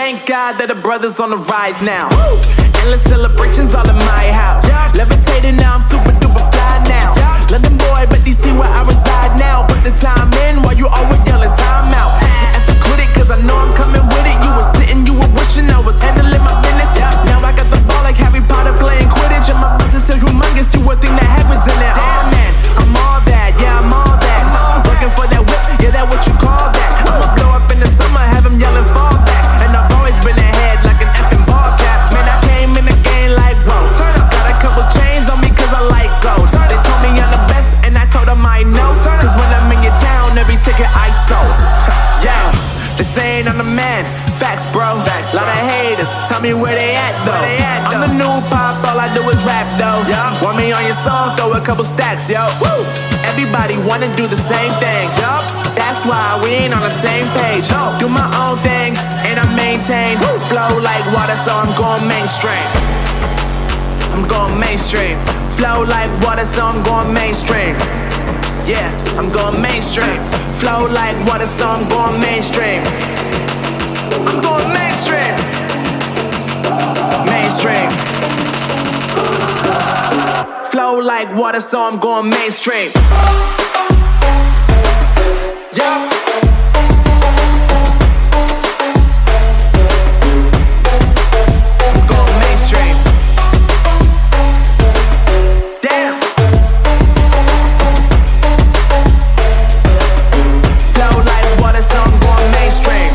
Thank God that the brothers on the rise now. Woo! Endless celebrations all in my house. Levitating now, I'm super duper fly now. London boy, but DC where I reside now. Put the time in while you always yelling time out. And quit it, cause I know I'm coming with it. You were sitting, you were wishing I was handling my business. Now I got the ball like Harry Potter playing Quidditch. And my business is humongous, you would think that happens in it. Damn man, I'm all that, yeah I'm all that. Looking for that whip, yeah that what you call that. I'ma blow up in the summer, have him yelling fall back. And I've always been ahead like an effing ball cap. Man, I came in the game like whoa. Got a couple chains on me cause I like gold. They told me I'm the best and I told them I know. Cause when I'm in your town, every ticket I sold. Yeah, they saying I'm the man. Facts bro, lot of haters, tell me where they at though. I'm the new pop, all I do is rap though. Want me on your song, throw a couple stacks, yo. Woo! Everybody wanna do the same thing, yup. That's why we ain't on the same page. Do my own thing, and I maintain. Flow like water, so I'm going mainstream. I'm going mainstream. Flow like water, so I'm going mainstream. Yeah, I'm going mainstream. Flow like water, so I'm going mainstream. I'm going mainstream. Mainstream. Flow like water, so I'm going mainstream. Yup. I'm going mainstream. Damn. Flow like water, so I'm going mainstream.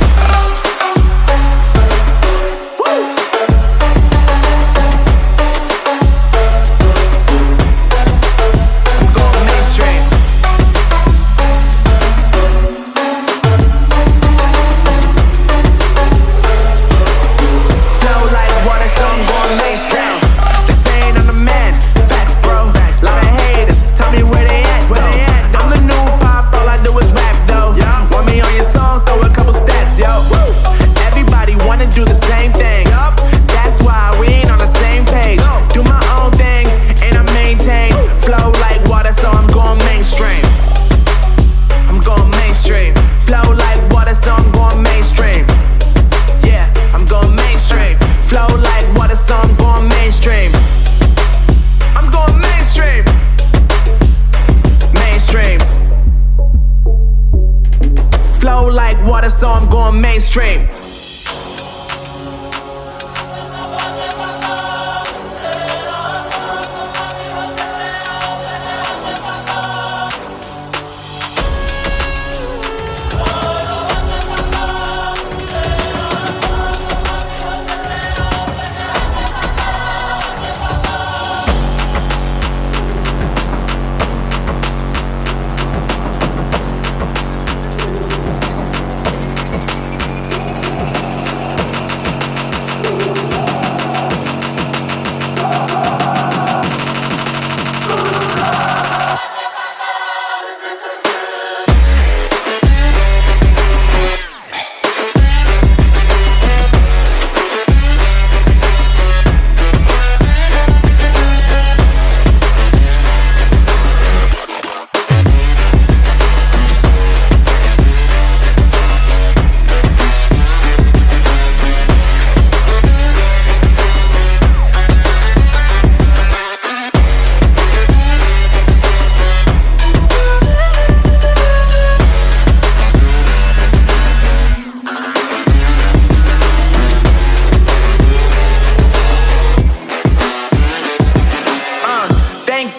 So I'm going mainstream.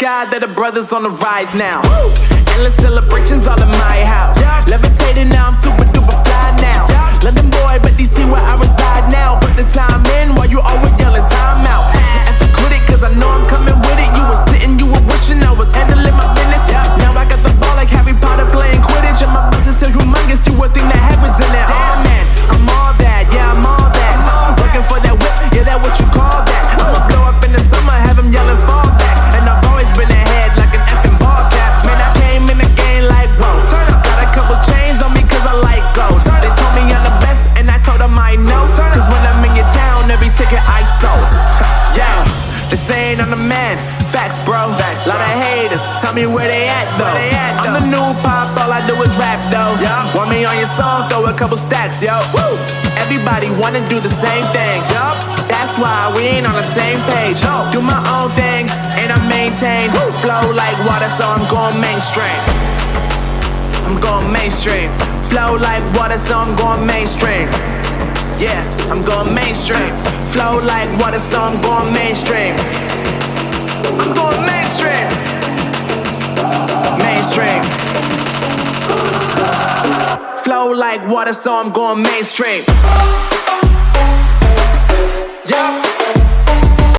God that the brothers on the rise now. Woo! Endless celebrations all in my house. Levitating now, I'm super duper fly now. London boy, but DC where I reside now. Put the time in while you always yelling time out. And quit it, cause I know I'm coming with it. You were sitting, you were wishing I was handling my business. Now I got the ball like Harry Potter playing Quidditch. And my business is humongous, you would think that happens in it. Damn man, I'm all that, yeah I'm all that. Looking for that whip, yeah that what you call that. I'ma blow up in the summer, have him yelling fall back. And I've always been ahead like an effing ball cap. Man, I came in the game like whoa. Got a couple chains on me cause I like gold. They told me I'm the best and I told them I know. Cause when I'm in your town, every ticket I sold. Yeah, they saying I'm the man. Facts bro, lot of haters, tell me where they at though. I'm the new pop, all I do is rap though. Yeah. Want me on your song? Throw a couple stacks, yo. Woo. Everybody wanna do the same thing. Yup. That's why we ain't on the same page. No. Do my own thing and I maintain. Woo. Flow like water, so I'm going mainstream. I'm going mainstream. Flow like water, so I'm going mainstream. Yeah, I'm going mainstream. Flow like water, so I'm going mainstream. I'm going mainstream. Mainstream. Flow like water, so I'm going mainstream.